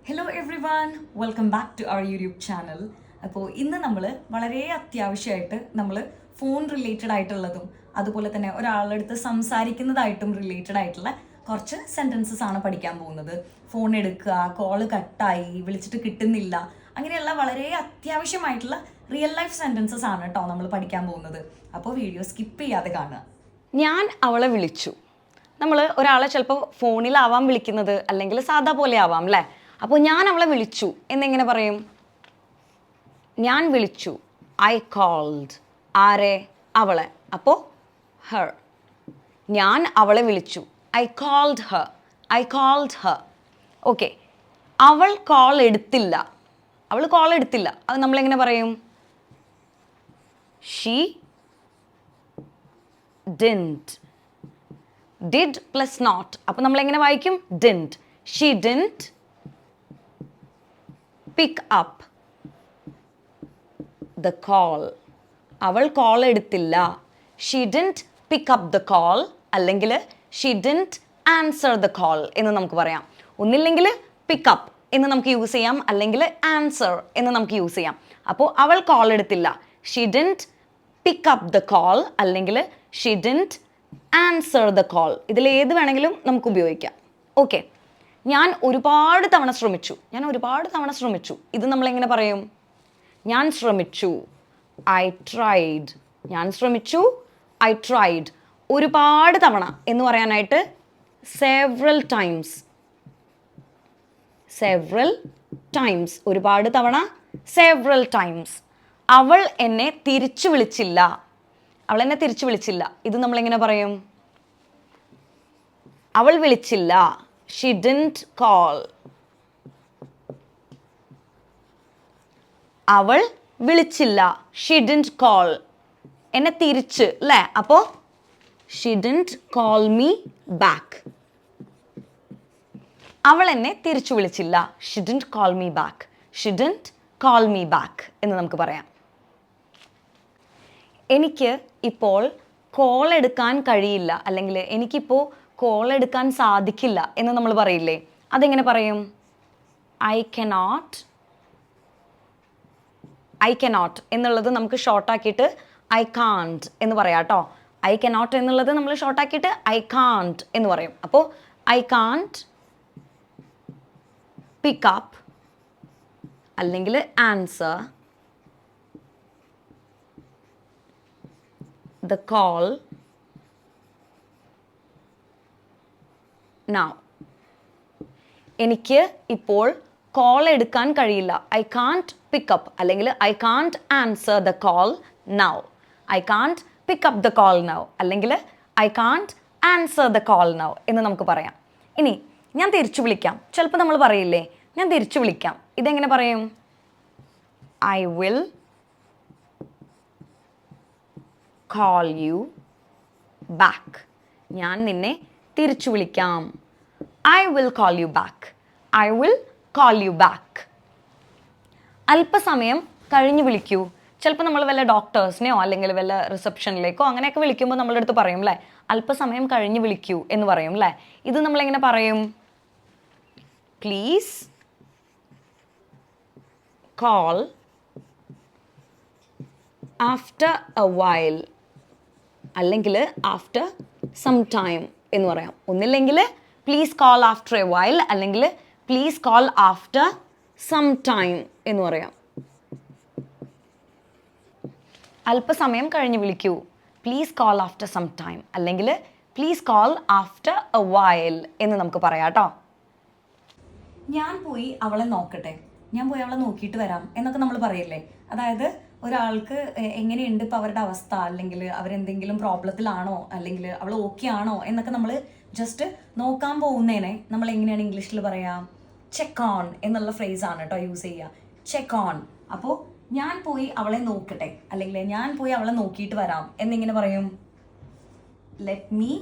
Hello everyone, welcome back to our YouTube channel. അപ്പോൾ ഇന്ന് നമ്മൾ വളരെ അത്യാവശ്യമായിട്ട് നമ്മൾ ഫോൺ റിലേറ്റഡ് ആയിട്ടുള്ളതും അതുപോലെ തന്നെ ഒരാളുടെ അടുത്ത് സംസാരിക്കുന്നതായിട്ടും റിലേറ്റഡ് ആയിട്ടുള്ള കുറച്ച് സെൻറ്റൻസസ് ആണ് പഠിക്കാൻ പോകുന്നത്. ഫോൺ എടുക്കുക, കോള് കട്ടായി, വിളിച്ചിട്ട് കിട്ടുന്നില്ല, അങ്ങനെയുള്ള വളരെ അത്യാവശ്യമായിട്ടുള്ള റിയൽ ലൈഫ് സെൻറ്റൻസസ് ആണ് കേട്ടോ നമ്മൾ പഠിക്കാൻ പോകുന്നത്. അപ്പോൾ വീഡിയോ സ്കിപ്പ് ചെയ്യാതെ കാണുക. ഞാൻ അവളെ വിളിച്ചു. നമ്മൾ ഒരാളെ ചിലപ്പോൾ ഫോണിലാവാം വിളിക്കുന്നത്, അല്ലെങ്കിൽ സാധാ പോലെ ആവാം അല്ലേ. അപ്പോൾ ഞാൻ അവളെ വിളിച്ചു എന്നെങ്ങനെ പറയും? ഞാൻ വിളിച്ചു, ഐ കോൾഡ്. ആരെ? അവളെ. അപ്പോൾ ഹർ. ഞാൻ അവളെ വിളിച്ചു, I called her. I called her. Okay. അവൾ കോൾ എടുത്തില്ല. അവൾ കോൾ എടുത്തില്ല, അത് നമ്മളെങ്ങനെ പറയും? She didn't. did plus not. അപ്പോൾ നമ്മൾ എങ്ങനെ വായിക്കും? didn't. she didn't pick up the call. അവൾ കോൾ എടുത്തില്ല. she didn't pick up the call അല്ലെങ്കിൽ she didn't answer the call എന്ന് നമുക്ക് പറയാം. ഒന്നില്ലെങ്കിൽ pick up എന്ന് നമുക്ക് യൂസ് ചെയ്യാം, അല്ലെങ്കിൽ answer എന്ന് നമുക്ക് യൂസ് ചെയ്യാം. അപ്പോൾ അവൾ കോൾ എടുത്തില്ല, she didn't pick up the call അല്ലെങ്കിൽ she didn't answer the call. ഇതിൽ ഏത് വേണമെങ്കിലും നമുക്ക് ഉപയോഗിക്കാം. ഓക്കെ. ഞാൻ ഒരുപാട് തവണ ശ്രമിച്ചു. ഇത് നമ്മൾ എങ്ങനെ പറയും? ഞാൻ ശ്രമിച്ചു, ഐ ട്രൈഡ്. ഞാൻ ശ്രമിച്ചു, ഐ ട്രൈഡ്. ഒരുപാട് തവണ എന്ന് പറയാനായിട്ട് several times. ഒരുപാട് തവണ several times. അവൾ എന്നെ തിരിച്ചു വിളിച്ചില്ല. ഇത് നമ്മൾ എങ്ങനെ പറയും? അവൾ വിളിച്ചില്ല, she didn't call. അവൾ വിളിച്ചില്ല, she didn't call. എന്നെ തിരിച്ച് അല്ലേ. അപ്പോൾ she didn't call me back. അവൾ എന്നെ തിരിച്ചു വിളിച്ചില്ല, she didn't call me back. she didn't call me back എന്ന് നമുക്ക് പറയാം. എനിക്ക് ഇപ്പോൾ കോൾ എടുക്കാൻ കഴിയില്ല, അല്ലെങ്കിൽ എനിക്കിപ്പോൾ കോൾ എടുക്കാൻ സാധിക്കില്ല എന്ന് നമ്മൾ പറയില്ലേ, അതെങ്ങനെ പറയും? ഐ കനോട്ട് എന്നുള്ളത് നമുക്ക് ഷോർട്ടാക്കിയിട്ട് ഐ കാൺട്ട് എന്ന് പറയാം കേട്ടോ. ഐ കനോട്ട് എന്നുള്ളത് നമ്മൾ ഷോർട്ടാക്കിയിട്ട് ഐ കാൺട്ട് എന്ന് പറയും. അപ്പോൾ ഐ കാൺട്ട് പിക്ക് അപ്പ് അല്ലെങ്കിൽ ആൻസർ the call now. എനിക്ക് ഇപ്പോൾ കോൾ എടുക്കാൻ കഴിയില്ല, ഐ കാൺട്ട് പിക്ക് അപ്പ് അല്ലെങ്കിൽ I can't answer the call now. I can't pick up the call now അല്ലെങ്കിൽ I can't answer the call now എന്ന് നമുക്ക് പറയാം. ഇനി ഞാൻ തിരിച്ചു വിളിക്കാം. ചിലപ്പോൾ നമ്മൾ പറയില്ലേ, ഞാൻ തിരിച്ചു വിളിക്കാം. ഇതെങ്ങനെ പറയും? I will call you back. ഞാൻ നിന്നെ തിരിച്ചു വിളിക്കാം. I will call you back. I will call you back. അല്പസമയം കഴിഞ്ഞ് വിളിക്കൂ. ചിലപ്പോൾ നമ്മൾ വല്ല ഡോക്ടേഴ്സിനെയോ അല്ലെങ്കിൽ വല്ല റിസപ്ഷനിലേക്കോ അങ്ങനെയൊക്കെ വിളിക്കുമ്പോൾ നമ്മളുടെ അടുത്ത് പറയും അല്ലേ, അല്പസമയം കഴിഞ്ഞ് വിളിക്കൂ എന്ന് പറയും അല്ലേ. ഇത് നമ്മളെങ്ങനെ പറയും? Please call after a while അല്ലെങ്കിൽ ആഫ്റ്റർ സം ടൈം എന്ന് പറയാം. ഒന്നില്ലെങ്കിൽ please call after a while അല്ലെങ്കിൽ please call after some time എന്ന് പറയാം. അല്പസമയം കഴിഞ്ഞ് വിളിക്കൂ, please call after some time അല്ലെങ്കിൽ please call after a while എന്ന് നമുക്ക് പറയാം കേട്ടോ. ഞാൻ പോയി അവളെ നോക്കിയിട്ട് വരാം എന്നൊക്കെ നമ്മൾ പറയില്ലേ. അതായത് ഒരാൾക്ക് എങ്ങനെയുണ്ട് ഇപ്പോൾ അവരുടെ അവസ്ഥ, അല്ലെങ്കിൽ അവരെന്തെങ്കിലും പ്രോബ്ലത്തിലാണോ, അല്ലെങ്കിൽ അവൾ ഓക്കെ ആണോ എന്നൊക്കെ നമ്മൾ ജസ്റ്റ് നോക്കാൻ പോകുന്നതിനെ നമ്മൾ എങ്ങനെയാണ് ഇംഗ്ലീഷിൽ പറയാം? ചെക്ക് ഓൺ എന്നുള്ള ഫ്രേസാണ് കേട്ടോ യൂസ് ചെയ്യുക. Check on. അപ്പോൾ ഞാൻ പോയി അവളെ നോക്കട്ടെ അല്ലെങ്കിൽ ഞാൻ പോയി അവളെ നോക്കിയിട്ട് വരാം എന്നിങ്ങനെ പറയും? Let me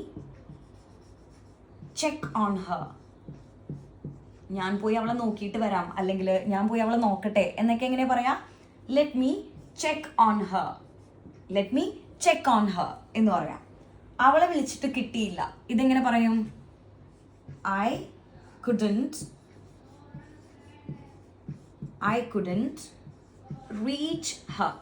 check on her. ഞാൻ പോയി അവളെ നോക്കിയിട്ട് വരാം അല്ലെങ്കിൽ ഞാൻ പോയി അവളെ നോക്കട്ടെ എന്നൊക്കെ എങ്ങനെ പറയാം? Let me check on her. Let me check on her എന്ന് പറയാം. അവളെ വിളിച്ചിട്ട് കിട്ടിയില്ല, ഇതെങ്ങനെ പറയും? I couldn't I couldn't reach her.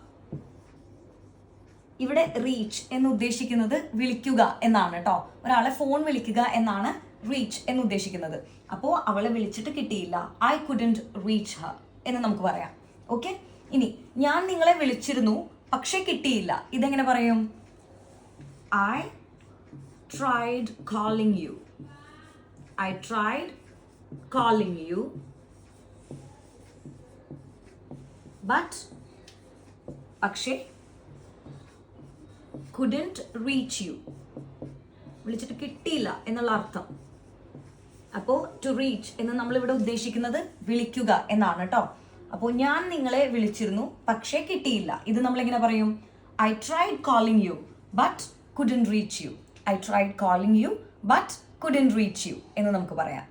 ഇവിടെ റീച്ച് എന്ന് ഉദ്ദേശിക്കുന്നത് വിളിക്കുക എന്നാണ് കേട്ടോ. ഒരാളെ ഫോൺ വിളിക്കുക എന്നാണ് റീച്ച് എന്ന് ഉദ്ദേശിക്കുന്നത്. അപ്പോൾ അവളെ വിളിച്ചിട്ട് കിട്ടിയില്ല. I couldn't reach her എന്ന് നമുക്ക് പറയാം. ഓക്കെ, ഇനി ഞാൻ നിങ്ങളെ വിളിച്ചിരുന്നു പക്ഷെ കിട്ടിയില്ല. ഇതെങ്ങനെ പറയും? I tried calling you. I tried calling you, but പക്ഷേ couldn't reach you. വിളിച്ചിട്ട് കിട്ടിയില്ല എന്നുള്ള അർത്ഥം. അപ്പോൾ ടു റീച്ച് എന്ന് നമ്മളിവിടെ ഉദ്ദേശിക്കുന്നത് വിളിക്കുക എന്നാണ് കേട്ടോ. അപ്പോൾ ഞാൻ നിങ്ങളെ വിളിച്ചിരുന്നു പക്ഷേ കിട്ടിയില്ല. ഇത് നമ്മളെങ്ങനെ പറയും? I tried calling you but couldn't reach you. I tried calling you but couldn't reach you എന്ന് നമുക്ക് പറയാം.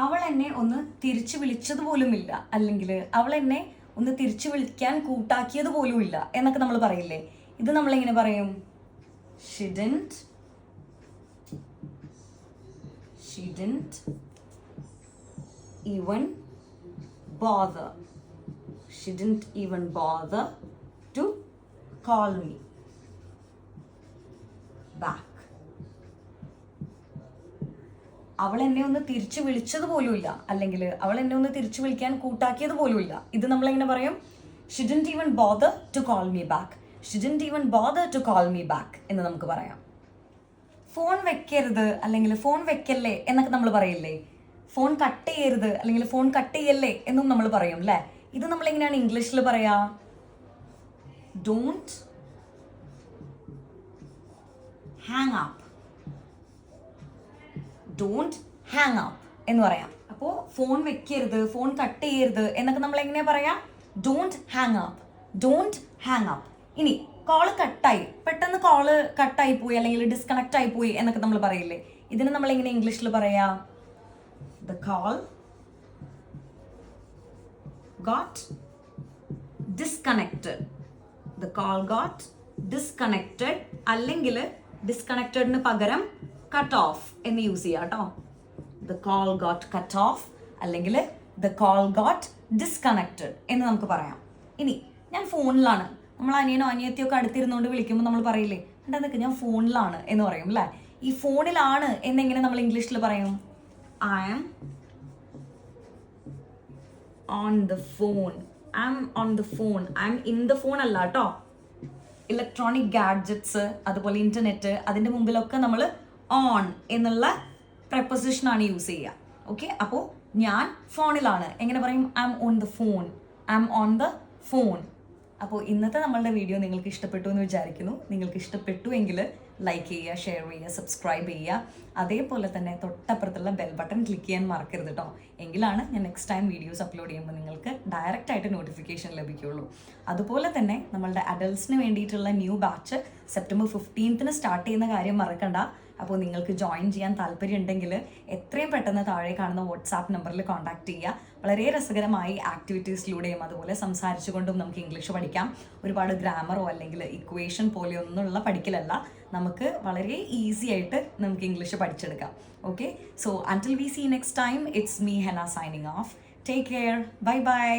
അവൾ എന്നെ ഒന്ന് തിരിച്ചു വിളിച്ചത് പോലുമില്ല, അല്ലെങ്കിൽ അവൾ എന്നെ ഒന്ന് തിരിച്ചു വിളിക്കാൻ കൂട്ടാക്കിയത് പോലുമില്ല എന്നൊക്കെ നമ്മൾ പറയില്ലേ? ഇത് നമ്മളെങ്ങനെ പറയും? She didn't even bother. She didn't even bother to call me back. അവൾ എന്നെ ഒന്ന് തിരിച്ചു വിളിച്ചത് പോലുമില്ല, അല്ലെങ്കിൽ അവൾ എന്നെ ഒന്ന് തിരിച്ചു വിളിക്കാൻ കൂട്ടാക്കിയത് പോലുമില്ല. ഇത് നമ്മളെങ്ങനെ പറയും? She didn't even bother to call me back. She didn't even bother to call me back എന്ന് നമുക്ക് പറയാം. ഫോൺ വെക്കരുത് അല്ലെങ്കിൽ ഫോൺ വെക്കല്ലേ എന്നൊക്കെ നമ്മൾ പറയില്ലേ? ഫോൺ കട്ട് ചെയ്യരുത് അല്ലെങ്കിൽ ഫോൺ കട്ട് ചെയ്യല്ലേ എന്നും നമ്മൾ പറയും അല്ലേ? ഇത് നമ്മളെങ്ങനെയാണ് ഇംഗ്ലീഷിൽ പറയാ? Don't hang up. Don't hang up എന്ന് പറയാം. അപ്പോൾ ഫോൺ വെക്കരുത്, ഫോൺ കട്ട് ചെയ്യരുത് എന്നൊക്കെ നമ്മൾ എങ്ങനെയാ പറയാ? Don't hang up. Don't hang up. ഇനി കോള് കട്ടായി, പെട്ടെന്ന് കോള് കട്ടായി പോയി അല്ലെങ്കിൽ ഡിസ്കണക്ട് ആയി പോയി എന്നൊക്കെ നമ്മൾ പറയില്ലേ? ഇതിന് നമ്മൾ എങ്ങനെ ഇംഗ്ലീഷിൽ പറയാ? The call got disconnected. The call got disconnected. അല്ലെങ്കിൽ ഡിസ്കണക്റ്റഡിന് പകരം കട്ട് ഓഫ് എന്ന് യൂസ് ചെയ്യാം കേട്ടോ. The call got cut off അല്ലെങ്കിൽ the call got disconnected എന്ന് നമുക്ക് പറയാം. ഇനി ഞാൻ ഫോണിലാണ്, നമ്മൾ അനിയനോ അനിയത്തിയൊക്കെ അടുത്തിരുന്നുകൊണ്ട് വിളിക്കുമ്പോൾ നമ്മൾ പറയില്ലേ, അതൊക്കെ ഞാൻ ഫോണിലാണ് എന്ന് പറയും അല്ലേ? ഈ ഫോണിലാണ് എന്നെങ്ങനെ നമ്മൾ ഇംഗ്ലീഷിൽ പറയും? I am on the phone. I'm on the phone. I'm in the phone അല്ല കേട്ടോ. ഇലക്ട്രോണിക് ഗാഡ്ജറ്റ്സ് അതുപോലെ ഇന്റർനെറ്റ് അതിൻ്റെ മുമ്പിലൊക്കെ നമ്മൾ ഓൺ എന്നുള്ള പ്രപ്പോസിഷനാണ് യൂസ് ചെയ്യുക. ഓക്കെ, അപ്പോൾ ഞാൻ ഫോണിലാണ് എങ്ങനെ പറയും? I M on the phone. I M on the phone. അപ്പോൾ ഇന്നത്തെ നമ്മളുടെ വീഡിയോ നിങ്ങൾക്ക് ഇഷ്ടപ്പെട്ടു എന്ന് വിചാരിക്കുന്നു. നിങ്ങൾക്ക് ഇഷ്ടപ്പെട്ടു എങ്കിൽ ലൈക്ക് ചെയ്യുക, ഷെയർ ചെയ്യുക, സബ്സ്ക്രൈബ് ചെയ്യുക. അതേപോലെ തന്നെ തൊട്ടപ്പുറത്തുള്ള ബെൽ ബട്ടൺ ക്ലിക്ക് ചെയ്യാൻ മറക്കരുത് കേട്ടോ. എങ്കിലാണ് ഞാൻ നെക്സ്റ്റ് ടൈം വീഡിയോസ് അപ്ലോഡ് ചെയ്യുമ്പോൾ നിങ്ങൾക്ക് ഡയറക്റ്റ് ആയിട്ട് നോട്ടിഫിക്കേഷൻ ലഭിക്കുകയുള്ളൂ. അതുപോലെ തന്നെ നമ്മളുടെ അഡൽട്സിന് വേണ്ടിയിട്ടുള്ള ന്യൂ ബാച്ച് സെപ്റ്റംബർ 15 സ്റ്റാർട്ട് ചെയ്യുന്ന കാര്യം മറക്കണ്ട. അപ്പോൾ നിങ്ങൾക്ക് ജോയിൻ ചെയ്യാൻ താല്പര്യം ഉണ്ടെങ്കിൽ എത്രയും പെട്ടെന്ന് താഴെ കാണുന്ന വാട്സാപ്പ് നമ്പറിൽ കോൺടാക്ട് ചെയ്യുക. വളരെ രസകരമായി ആക്ടിവിറ്റീസിലൂടെയും അതുപോലെ സംസാരിച്ചുകൊണ്ടും നമുക്ക് ഇംഗ്ലീഷ് പഠിക്കാം. ഒരുപാട് ഗ്രാമറോ അല്ലെങ്കിൽ ഇക്വേഷൻ പോലെയൊന്നുള്ള പഠിക്കലല്ല, നമുക്ക് വളരെ ഈസി ആയിട്ട് നമുക്ക് ഇംഗ്ലീഷ് പഠിച്ചെടുക്കാം. Okay, so until we see next time, it's me Hena signing off. Take care. Bye by.